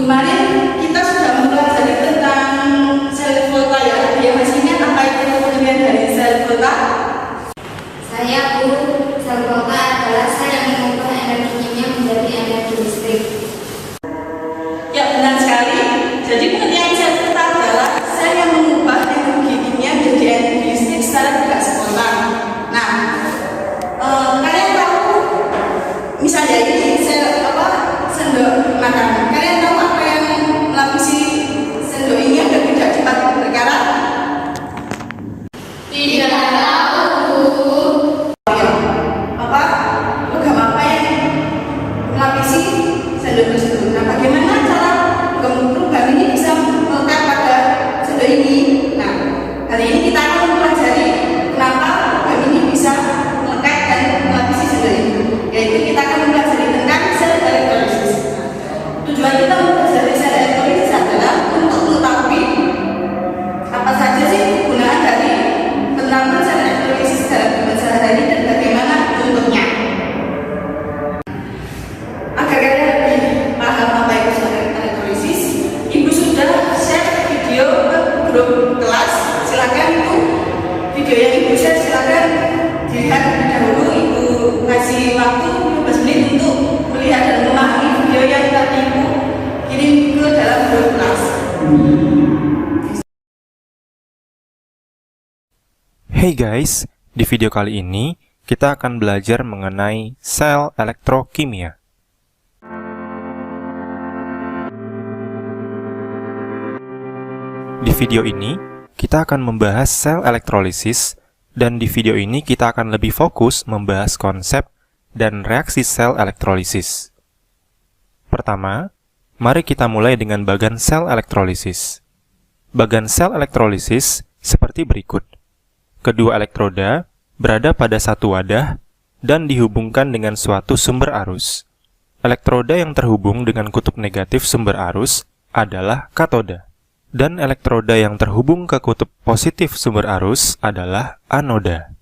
Kemarin kita sudah mempelajari tentang sel volta ya. Dia masihnya apa itu kemudian dari sel volta? Saya guru. Sel volta adalah sel yang mengubah energi kimia menjadi energi listrik. Ya, benar sekali. Jadi pengertian sel volta adalah sel yang mengubah energi kimia menjadi energi listrik secara tidak spontan. Nah, kalian tahu misalnya ini sel sendok makan. Kalian tahu apa yang melapisi sendok ini agar tidak cepat berkarat? Tidak tahu. Ya, logam apa yang melapisi sendok tersebut? Nah, bagaimana cara logam ini bisa melekat pada sendok ini? Nah, hari ini kita akan mempelajari kenapa logam ini bisa melekat dan melapisi sendok ini. Yaitu kita akan mempelajari tentang sel elektrolisis. Tujuan kita mempelajari sel elektrolisis adalah untuk mengetahui apa saja sih kegunaan dari penerapan sel elektrolisis dalam kehidupan sehari-hari dan bagaimana contohnya. Agar kalian lebih paham apa itu sel elektrolisis, Ibu sudah share video ke grup kelas. Silakan itu video yang Ibu share, silakan dilihat terlebih dahulu. Ibu kasih waktu 15 menit untuk melihat dan memahami video yang tadi Ibu kirim ke dalam grup kelas. Hey guys, di video kali ini kita akan belajar mengenai sel elektrokimia. Di video ini kita akan membahas sel elektrolisis, dan di video ini kita akan lebih fokus membahas konsep dan reaksi sel elektrolisis. Pertama, mari kita mulai dengan bagan sel elektrolisis. Bagan sel elektrolisis seperti berikut. Kedua elektroda berada pada satu wadah dan dihubungkan dengan suatu sumber arus. Elektroda yang terhubung dengan kutub negatif sumber arus adalah katoda, dan elektroda yang terhubung ke kutub positif sumber arus adalah anoda.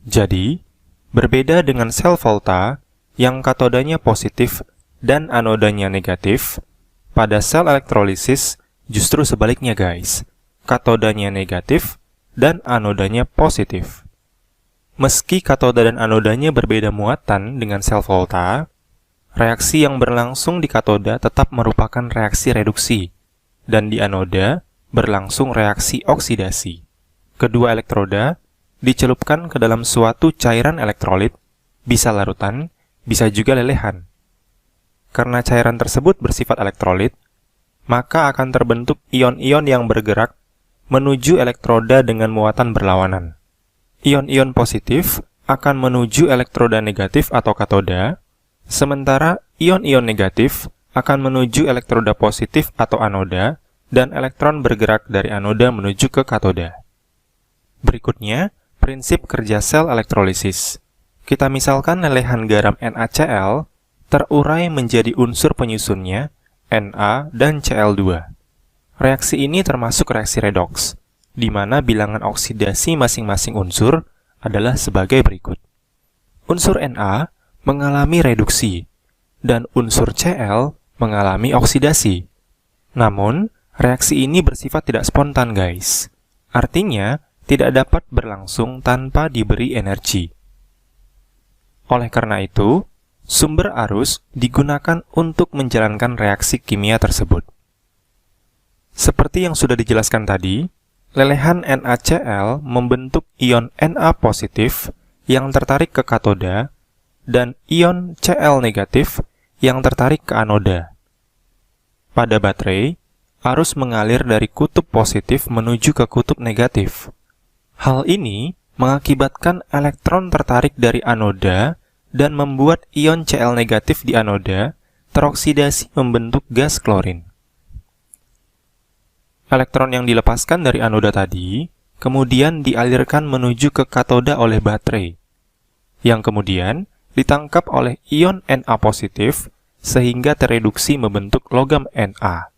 Jadi, berbeda dengan sel volta yang katodanya positif dan anodanya negatif, pada sel elektrolisis justru sebaliknya guys, katodanya negatif dan anodanya positif. Meski katoda dan anodanya berbeda muatan dengan sel volta, reaksi yang berlangsung di katoda tetap merupakan reaksi reduksi, dan di anoda berlangsung reaksi oksidasi. Kedua elektroda dicelupkan ke dalam suatu cairan elektrolit, bisa larutan, bisa juga lelehan. Karena cairan tersebut bersifat elektrolit, maka akan terbentuk ion-ion yang bergerak menuju elektroda dengan muatan berlawanan. Ion-ion positif akan menuju elektroda negatif atau katoda, sementara ion-ion negatif akan menuju elektroda positif atau anoda, dan elektron bergerak dari anoda menuju ke katoda. Berikutnya, prinsip kerja sel elektrolisis. Kita misalkan lelehan garam NaCl terurai menjadi unsur penyusunnya, Na dan Cl2. Reaksi ini termasuk reaksi redoks, di mana bilangan oksidasi masing-masing unsur adalah sebagai berikut. Unsur Na mengalami reduksi, dan unsur Cl mengalami oksidasi. Namun, reaksi ini bersifat tidak spontan guys. Artinya, tidak dapat berlangsung tanpa diberi energi. Oleh karena itu, sumber arus digunakan untuk menjalankan reaksi kimia tersebut. Seperti yang sudah dijelaskan tadi, lelehan NaCl membentuk ion Na positif yang tertarik ke katoda dan ion Cl negatif yang tertarik ke anoda. Pada baterai, arus mengalir dari kutub positif menuju ke kutub negatif. Hal ini mengakibatkan elektron tertarik dari anoda dan membuat ion Cl negatif di anoda teroksidasi membentuk gas klorin. Elektron yang dilepaskan dari anoda tadi kemudian dialirkan menuju ke katoda oleh baterai, yang kemudian ditangkap oleh ion Na positif sehingga tereduksi membentuk logam Na.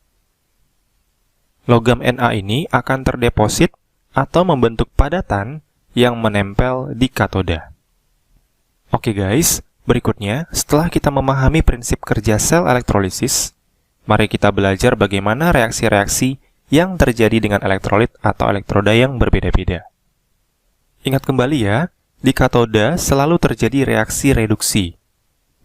Logam Na ini akan terdeposit atau membentuk padatan yang menempel di katoda. Oke guys, berikutnya setelah kita memahami prinsip kerja sel elektrolisis, mari kita belajar bagaimana reaksi-reaksi yang terjadi dengan elektrolit atau elektroda yang berbeda-beda. Ingat kembali ya, di katoda selalu terjadi reaksi reduksi.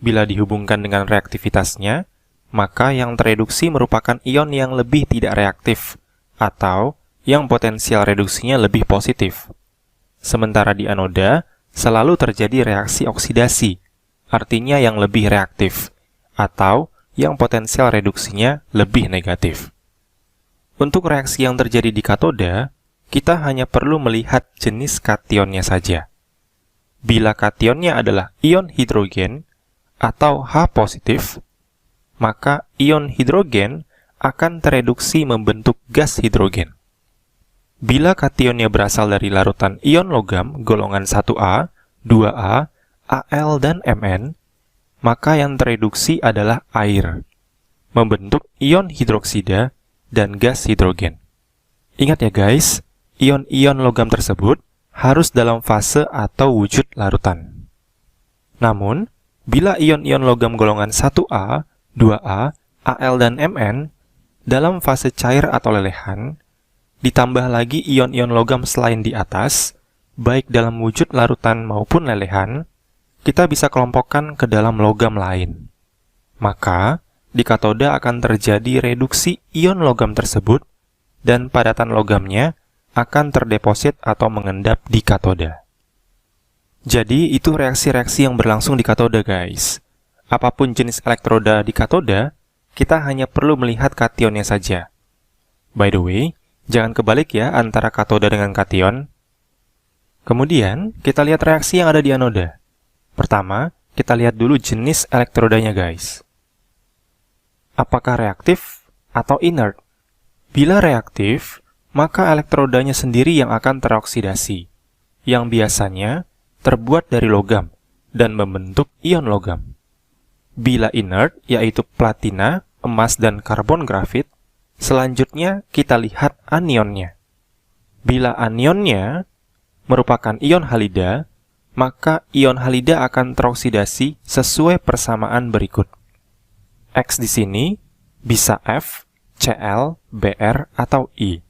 Bila dihubungkan dengan reaktivitasnya, maka yang tereduksi merupakan ion yang lebih tidak reaktif, atau yang potensial reduksinya lebih positif. Sementara di anoda, selalu terjadi reaksi oksidasi, artinya yang lebih reaktif, atau yang potensial reduksinya lebih negatif. Untuk reaksi yang terjadi di katoda, kita hanya perlu melihat jenis kationnya saja. Bila kationnya adalah ion hidrogen atau H positif, maka ion hidrogen akan tereduksi membentuk gas hidrogen. Bila kationnya berasal dari larutan ion logam golongan 1A, 2A, Al, dan Mn, maka yang tereduksi adalah air, membentuk ion hidroksida dan gas hidrogen. Ingat ya guys, ion-ion logam tersebut harus dalam fase atau wujud larutan. Namun, bila ion-ion logam golongan 1A, 2A, Al, dan Mn dalam fase cair atau lelehan, ditambah lagi ion-ion logam selain di atas, baik dalam wujud larutan maupun lelehan, kita bisa kelompokkan ke dalam logam lain. Maka, di katoda akan terjadi reduksi ion logam tersebut, dan padatan logamnya akan terdeposit atau mengendap di katoda. Jadi, itu reaksi-reaksi yang berlangsung di katoda, guys. Apapun jenis elektroda di katoda, kita hanya perlu melihat kationnya saja. By the way, jangan kebalik ya antara katoda dengan kation. Kemudian, kita lihat reaksi yang ada di anoda. Pertama, kita lihat dulu jenis elektrodanya, guys. Apakah reaktif atau inert? Bila reaktif, maka elektrodanya sendiri yang akan teroksidasi, yang biasanya terbuat dari logam dan membentuk ion logam. Bila inert, yaitu platina, emas, dan karbon grafit, selanjutnya kita lihat anionnya. Bila anionnya merupakan ion halida, maka ion halida akan teroksidasi sesuai persamaan berikut. X di sini bisa F, Cl, Br, atau I.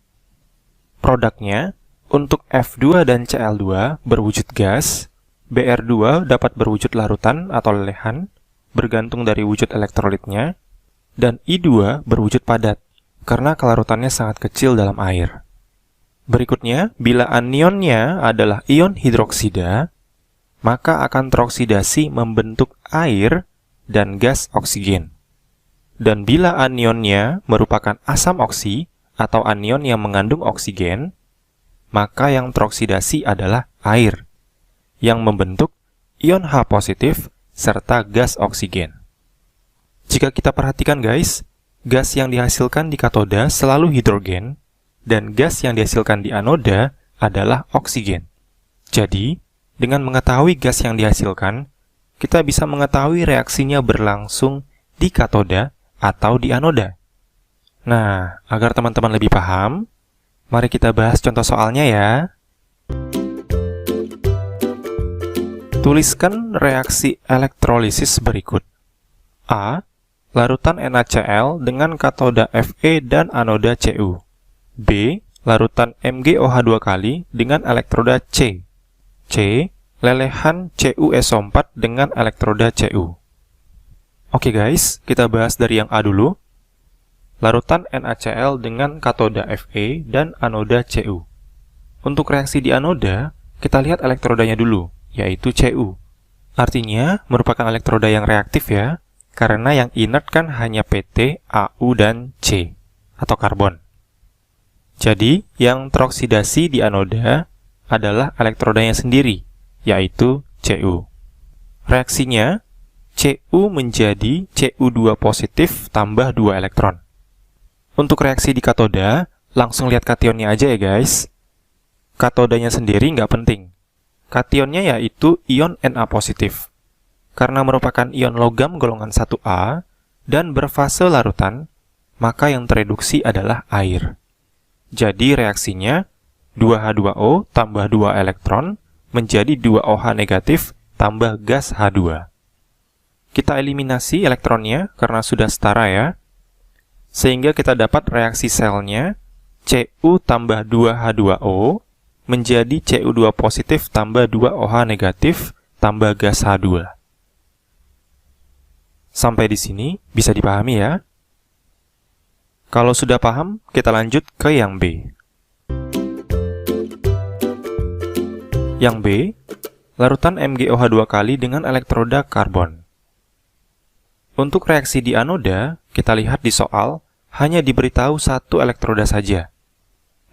Produknya, untuk F2 dan Cl2 berwujud gas, Br2 dapat berwujud larutan atau lelehan, bergantung dari wujud elektrolitnya, dan I2 berwujud padat, karena kelarutannya sangat kecil dalam air. Berikutnya, bila anionnya adalah ion hidroksida, maka akan teroksidasi membentuk air dan gas oksigen. Dan bila anionnya merupakan asam oksi atau anion yang mengandung oksigen, maka yang teroksidasi adalah air, yang membentuk ion H positif serta gas oksigen. Jika kita perhatikan guys, gas yang dihasilkan di katoda selalu hidrogen, dan gas yang dihasilkan di anoda adalah oksigen. Jadi, dengan mengetahui gas yang dihasilkan, kita bisa mengetahui reaksinya berlangsung di katoda atau di anoda. Nah, agar teman-teman lebih paham, mari kita bahas contoh soalnya ya. Tuliskan reaksi elektrolisis berikut. A. Larutan NaCl dengan katoda Fe dan anoda Cu. B. Larutan MgOH2 kali dengan elektroda C. C. Lelehan CuSO4 dengan elektroda Cu. Oke guys, kita bahas dari yang A dulu. Larutan NaCl dengan katoda Fe dan anoda Cu. Untuk reaksi di anoda, kita lihat elektrodanya dulu, yaitu Cu. Artinya, merupakan elektroda yang reaktif ya, karena yang inert kan hanya Pt, Au, dan C, atau karbon. Jadi, yang teroksidasi di anoda adalah elektrodanya sendiri, yaitu Cu. Reaksinya, Cu menjadi Cu2 positif tambah 2 elektron. Untuk reaksi di katoda, langsung lihat kationnya aja ya guys. Katodanya sendiri nggak penting. Kationnya yaitu ion Na positif. Karena merupakan ion logam golongan 1A dan berfase larutan, maka yang tereduksi adalah air. Jadi reaksinya 2H2O tambah 2 elektron menjadi 2OH negatif tambah gas H2. Kita eliminasi elektronnya karena sudah setara ya. sehingga kita dapat reaksi selnya Cu tambah 2H2O menjadi Cu2 positif tambah 2OH negatif tambah gas H2. Sampai di sini bisa dipahami ya? Kalau sudah paham, kita lanjut ke yang B. Yang B, larutan MgOH2 kali dengan elektroda karbon. Untuk reaksi di anoda, kita lihat di soal, hanya diberitahu satu elektroda saja.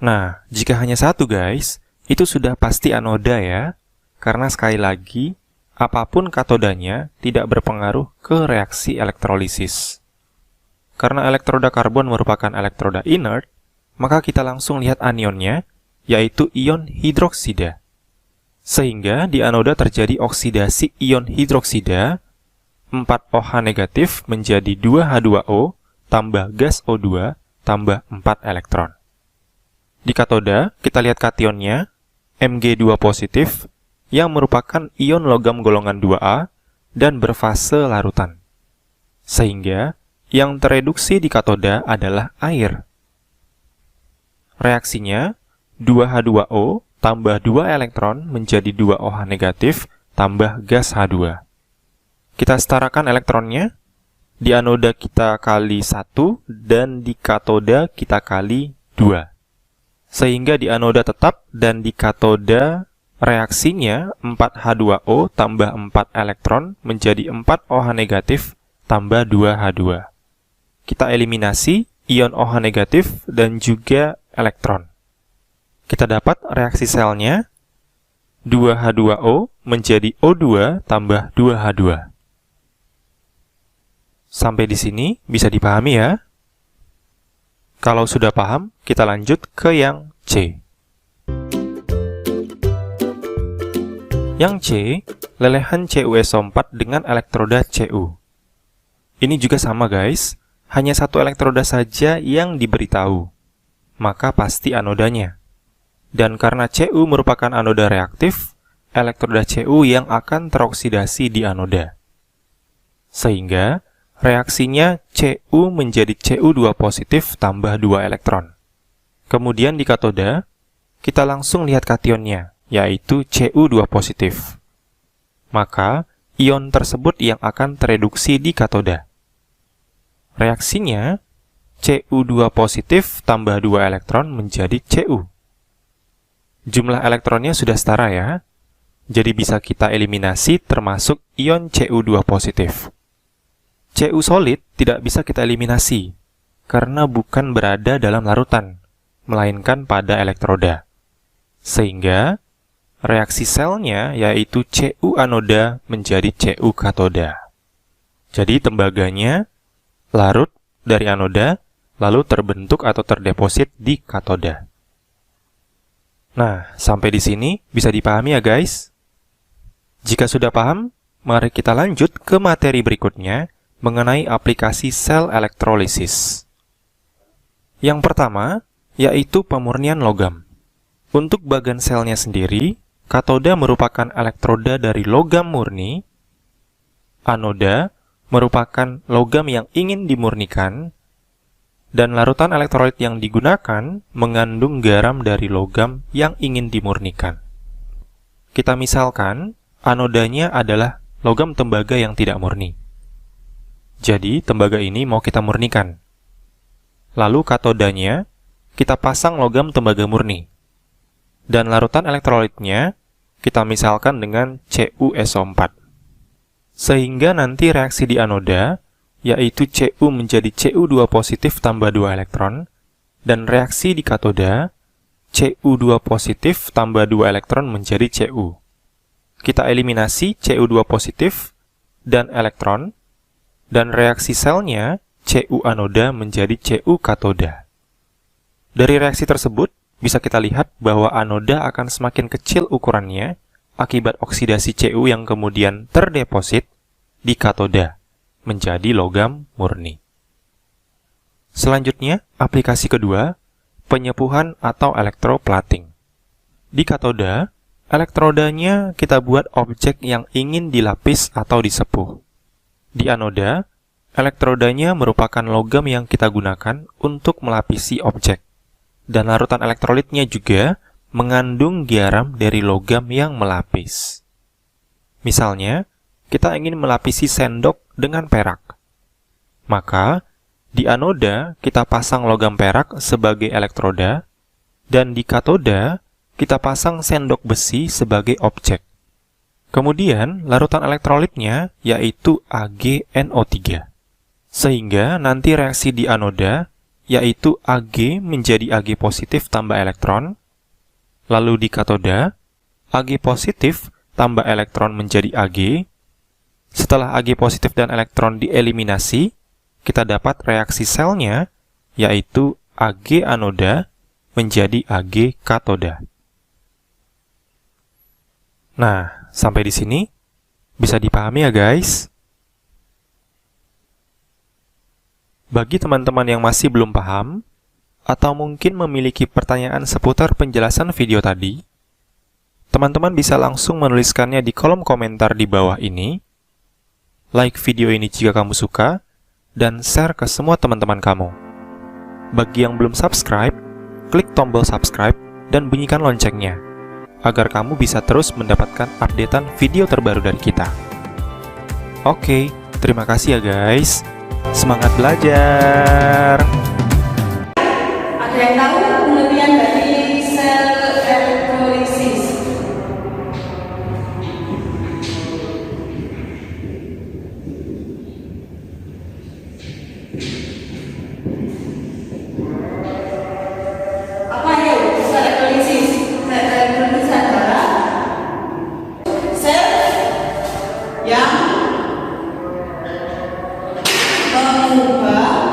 Nah, jika hanya satu guys, itu sudah pasti anoda ya, karena sekali lagi, apapun katodanya tidak berpengaruh ke reaksi elektrolisis. Karena elektroda karbon merupakan elektroda inert, maka kita langsung lihat anionnya, yaitu ion hidroksida. Sehingga di anoda terjadi oksidasi ion hidroksida, 4OH negatif menjadi 2H2O tambah gas O2 tambah 4 elektron. Di katoda, kita lihat kationnya, Mg2 positif, yang merupakan ion logam golongan 2A dan berfase larutan. Sehingga, yang tereduksi di katoda adalah air. Reaksinya, 2H2O tambah 2 elektron menjadi 2OH negatif tambah gas H2. Kita setarakan elektronnya, di anoda kita kali 1 dan di katoda kita kali 2. Sehingga di anoda tetap dan di katoda reaksinya 4H2O tambah 4 elektron menjadi 4OH negatif tambah 2H2. Kita eliminasi ion OH negatif dan juga elektron. Kita dapat reaksi selnya 2H2O menjadi O2 tambah 2H2. Sampai di sini bisa dipahami ya? Kalau sudah paham, kita lanjut ke yang C. Yang C, lelehan CuSO4 dengan elektroda Cu. Ini juga sama guys, hanya satu elektroda saja yang diberitahu, maka pasti anodanya. Dan karena Cu merupakan anoda reaktif, elektroda Cu yang akan teroksidasi di anoda. Sehingga, reaksinya Cu menjadi Cu2 positif tambah 2 elektron. Kemudian di katoda, kita langsung lihat kationnya, yaitu Cu2 positif. Maka, ion tersebut yang akan tereduksi di katoda. Reaksinya, Cu2 positif tambah 2 elektron menjadi Cu. Jumlah elektronnya sudah setara ya, jadi bisa kita eliminasi termasuk ion Cu2 positif. Cu solid tidak bisa kita eliminasi, karena bukan berada dalam larutan, melainkan pada elektroda. Sehingga, reaksi selnya yaitu Cu anoda menjadi Cu katoda. Jadi tembaganya larut dari anoda, lalu terbentuk atau terdeposit di katoda. Nah, sampai di sini bisa dipahami ya guys? Jika sudah paham, mari kita lanjut ke materi berikutnya, mengenai aplikasi sel elektrolisis. Yang pertama, yaitu pemurnian logam. Untuk bagan selnya sendiri, katoda merupakan elektroda dari logam murni, anoda merupakan logam yang ingin dimurnikan, dan larutan elektrolit yang digunakan mengandung garam dari logam yang ingin dimurnikan. Kita misalkan, anodanya adalah logam tembaga yang tidak murni. Jadi, tembaga ini mau kita murnikan. Lalu katodanya, kita pasang logam tembaga murni. Dan larutan elektrolitnya, kita misalkan dengan CuSO4. Sehingga nanti reaksi di anoda, yaitu Cu menjadi Cu2 positif tambah 2 elektron, dan reaksi di katoda, Cu2 positif tambah 2 elektron menjadi Cu. Kita eliminasi Cu2 positif dan elektron, dan reaksi selnya Cu anoda menjadi Cu katoda. Dari reaksi tersebut, bisa kita lihat bahwa anoda akan semakin kecil ukurannya akibat oksidasi Cu yang kemudian terdeposit di katoda menjadi logam murni. Selanjutnya, aplikasi kedua, penyepuhan atau elektroplating. Di katoda, elektrodanya kita buat objek yang ingin dilapis atau disepuh. Di anoda, Elektrodanya merupakan logam yang kita gunakan untuk melapisi objek, dan larutan elektrolitnya juga mengandung garam dari logam yang melapis. Misalnya, kita ingin melapisi sendok dengan perak. Maka, di anoda kita pasang logam perak sebagai elektroda, dan di katoda kita pasang sendok besi sebagai objek. Kemudian, larutan elektrolitnya yaitu AgNO3. Sehingga nanti reaksi di anoda yaitu Ag menjadi Ag positif tambah elektron, lalu di katoda Ag positif tambah elektron menjadi Ag. Setelah Ag positif dan elektron dieliminasi, kita dapat reaksi selnya yaitu Ag anoda menjadi Ag katoda. Nah, sampai di sini bisa dipahami ya guys? Bagi teman-teman yang masih belum paham, atau mungkin memiliki pertanyaan seputar penjelasan video tadi, teman-teman bisa langsung menuliskannya di kolom komentar di bawah ini, like video ini jika kamu suka, dan share ke semua teman-teman kamu. Bagi yang belum subscribe, klik tombol subscribe dan bunyikan loncengnya, agar kamu bisa terus mendapatkan updatean video terbaru dari kita. Oke, terima kasih ya guys. Semangat belajar! Ada yang tahu pengertian dari sel elektrolisis? Apa ya sel elektrolisis? Sel elektrolisis adalah sel yang mengubah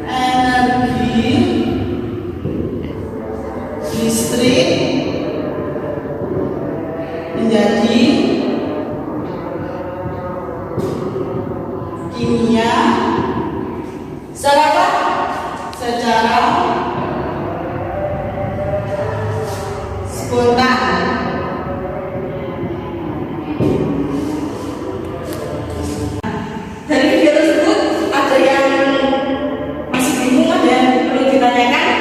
energi listrik menjadi kimia secara spontan. Dari video tersebut ada yang masih bingung, ada yang perlu ditanyakan?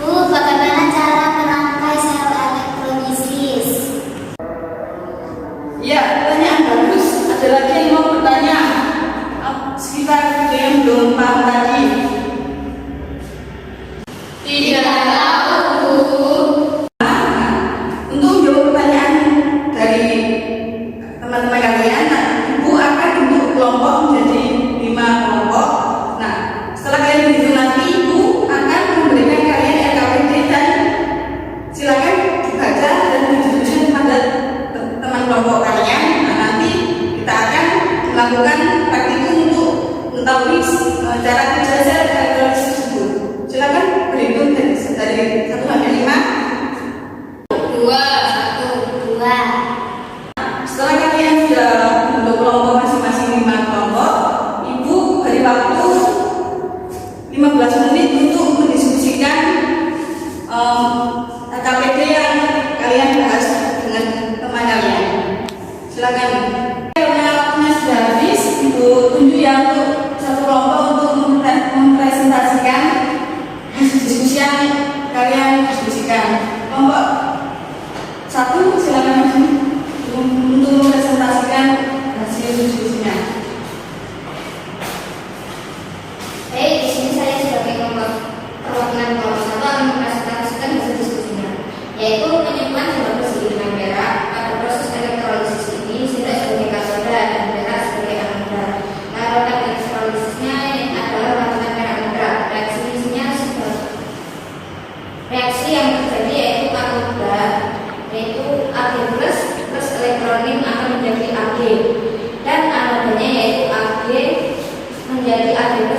Bu, bagaimana cara merangkai sel elektrolisis? Ya, pertanyaan bagus. Ada lagi yang mau bertanya sekitar video yang belum paham tadi? Tidak tahu, Bu. Untuk menjawab pertanyaan dari teman-teman kalian, nah, Ibu akan bentuk kelompok menjadi 5 kelompok. Nah, setelah kalian berhitung nanti, Ibu akan memberikan kalian LKPD dan silakan dibaca dan dituliskan pada teman kelompok kalian. Nah, nanti kita akan melakukan praktikum untuk mengetahui cara kerja sel elektrolisis tersebut. Silakan berhitung dari 1 sampai 5. 2, 1, 2. Setelah kalian sudah membentuk kelompok masing-masing 5 kelompok, Ibu beri waktu 15 menit untuk mendiskusikan KPD yang kalian bahas dengan teman kalian. Silakan. Karena waktunya sudah habis, Ibu tunjuk ya untuk satu kelompok untuk mempresentasikan hasil diskusi yang kalian diskusikan. Kelompok 1 silakan maju untuk mempresentasikan hasil diskusinya. Di sini saya sebagai kelompok perwakilan kelompok 1 akan mempresentasikan hasil diskusinya, yaitu penyembuhan sendok besi dengan perak. Pada proses elektrolisis ini, sendok sebagai katoda dan perak sebagai anoda. Larutan elektrolisisnya adalah larutan perak nitrat. Reaksi yang terjadi yaitu katoda, yaitu Ag plus elektronin akan menjadi Ag, dan anodanya yaitu Ag menjadi Ag